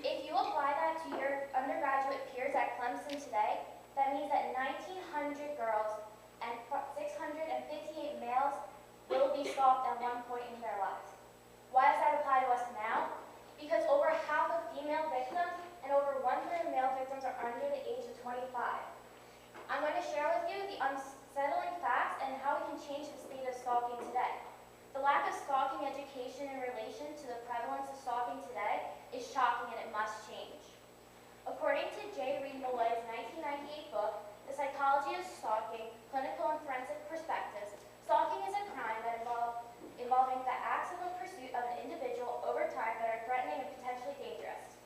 If you apply that to your undergraduate peers at Clemson today, that means that 1,900 girls and 658 males will be stalked at one point in their lives. Why does that apply to us now? Because over half of female victims and over 1/3 of male victims are under the age of 25. I'm going to share with you the unsettling facts and how we can change the state of stalking today. The lack of stalking education in relation to the prevalence of stalking today is shocking and it must change. According to J. Reed Malloy's 1998 book, The Psychology of Stalking, Clinical and Forensic Perspectives, stalking is a crime that involving the accidental pursuit of an individual over time that are threatening and potentially dangerous.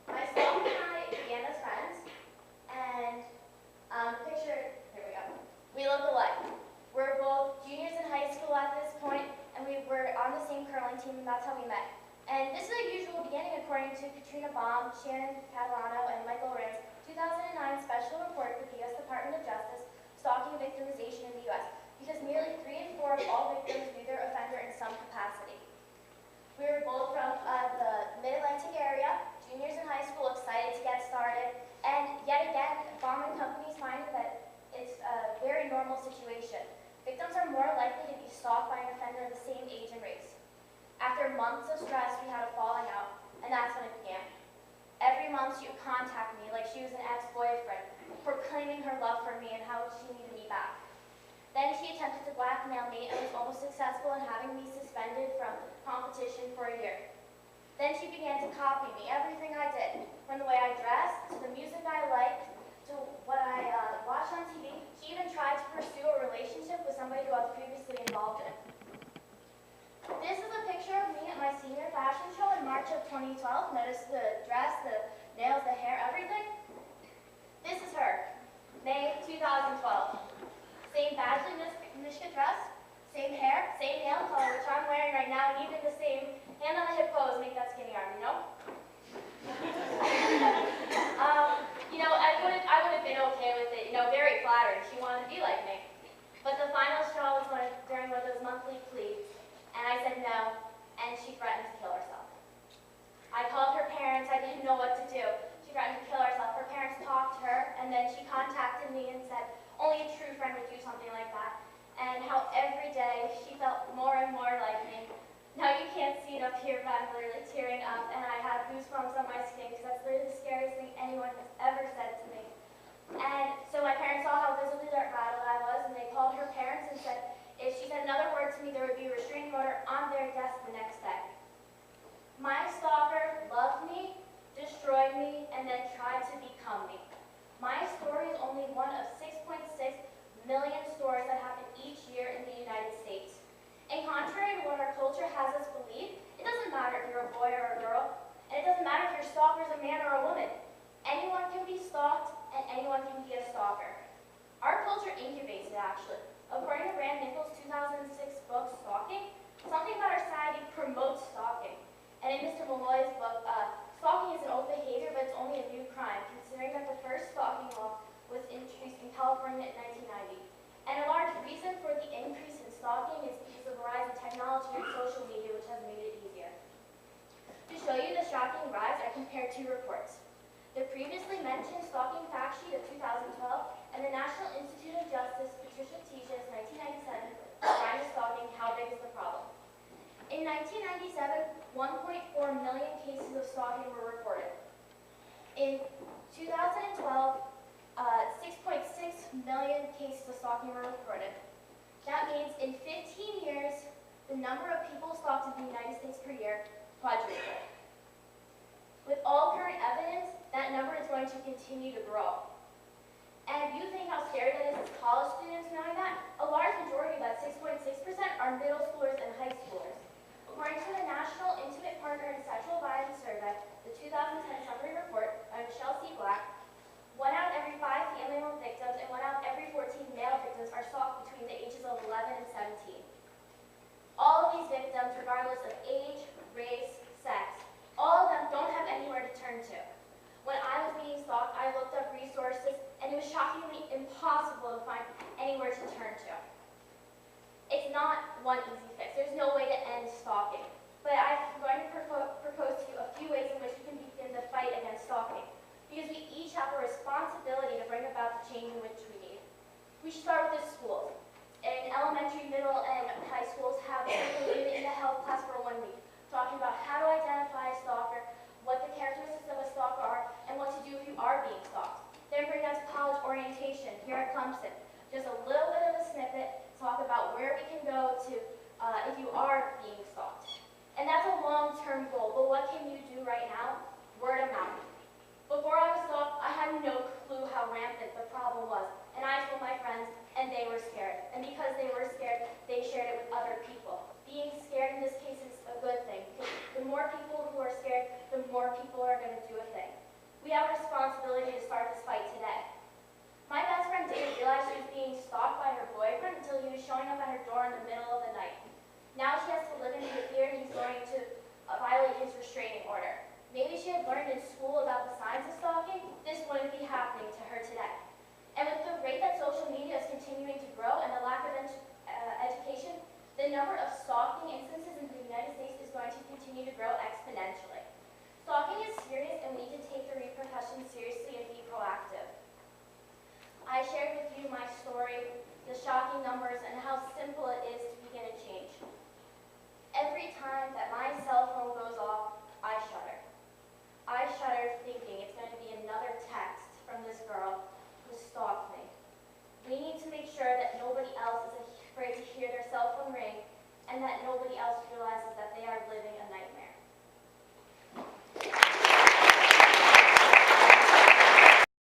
My stalking and I began as friends, and the picture, here we go. We look alike. We're both juniors in high school at this point, and we were on the same curling team, and that's how we met. And this is a usual beginning according to Katrina Baum, Shannon Catalano, and Michael Rand's 2009 special report with the U.S. Department of Justice, Stalking Victimization in the U.S., because nearly 3 in 4 of all victims knew their offender in some capacity. We were both from the Mid-Atlantic area, juniors in high school, excited to get started, and yet again, bombing companies find that it's a very normal situation. Victims are more likely to be stalked by an offender of the same age and race. After months of stress, we had a falling out, and that's when it began. Every month she would contact me like she was an ex-boyfriend, proclaiming her love for me and how she needed me back. Then she attempted to blackmail me and was almost successful in having me suspended from competition for a year. Then she began to copy me, everything I did, from the way I dressed, to the music I liked, to what I watched on TV. She even tried to pursue a relationship with somebody who I was previously involved in. This is a picture of me at my senior fashion show in March of 2012. Notice the dress, the nails, the hair, everything. This is her, May 2012. Same badly Mishka dress, same hair, same nail color, which I'm wearing right now, and even the same hand on the hip pose make that skinny arm, you know? I would have been okay with it, very flattering. She wanted to be like me. But the final straw was during one of those monthly pleas, and I said no, and she threatened to kill herself. I called her parents, I didn't know what to do. She threatened to kill herself. Her parents talked to her, and then she contacted me and said only a true friend would do something like that, and how every day she felt more and more like me. Now you can't see it up here, but I'm literally tearing up, and I have goosebumps on my skin because that's literally the scariest thing anyone has ever said to me. And so my parents saw how visibly rattled I was, and they called her parents and said if she said another word to me, there would be a restraining order on their desk the next day. My stalker loved me, destroyed me, and then tried to become me. My story is only one of 6.6 million stories that happen each year in the United States. And contrary to what our culture has us believe, it doesn't matter if you're a boy or a girl, and it doesn't matter if your stalker is a man or a woman. Anyone can be stalked, and anyone can be a stalker. Our culture incubates it, actually. According to Rand Nichols' 2006 book, Stalking, something about our society promotes stalking. And in Mr. Malloy's book, stalking is an old behavior, but it's only a new crime, considering that the first stalking law was introduced in California in 1990. And a large reason for the increase in stalking is because of the rise in technology and social media, which has made it easier. To show you the shocking rise, I compared 2 reports. The previously mentioned stalking fact sheet of 2012 and the National Institute of Justice Patricia Teache's 1997 Crime of Stalking, How Big is the Problem? In 1997, 1.4 million cases of stalking were reported. In 2012, 6.6 million cases of stalking were reported. That means in 15 years, the number of people stalked in the United States per year quadrupled. With all current evidence, that number is going to continue to grow. And if you think how scary that is as college students knowing that, a large majority of that 6.6% are middle schoolers and high schoolers. According to the National Intimate Partner and Sexual Violence Survey, the 2010 summary report by Michelle C. Black, 1 out of every 5 female victims and 1 out of every 14 male victims are stalked between the ages of 11 and 17. All of these victims, regardless of age, race, sex, all of them don't have anywhere to turn to. When I was being stalked, I looked up resources, and it was shockingly impossible to find anywhere to turn to. It's not one easy fix. There's no way to end stalking. but I'm going to propose to you a few ways in which we can begin the fight against stalking, because we each have a responsibility to bring about the change in which we need. We should start with the schools. In elementary, middle, and high schools have in the health class for 1 week, talking about how to identify a stalker, what the characteristics of a stalker are, and what to do if you are being stalked. Then bring that to college orientation here at Clemson. Just a little bit of a snippet, talk about where we can go to if you are being stalked. And that's a long-term goal, but what can you do right now? Word of mouth. Before I was stalked, I had no clue how rampant the problem was, and I told my friends, and they were scared. And because they were scared, they shared it with other people. Being scared in this case is a good thing, because the more people who are scared, the more people are going to do a thing. We have a responsibility to start this fight today. My best friend didn't realize she was being stalked by her boyfriend until he was showing up at her door in the middle of the night. Now she has to live in the fear he's going to violate his restraining order. Maybe she had learned in school about the signs of stalking. This wouldn't be happening to her today. And with the rate that social media is continuing to grow and the lack of education, the number of stalking instances in the United States is going to continue to grow exponentially.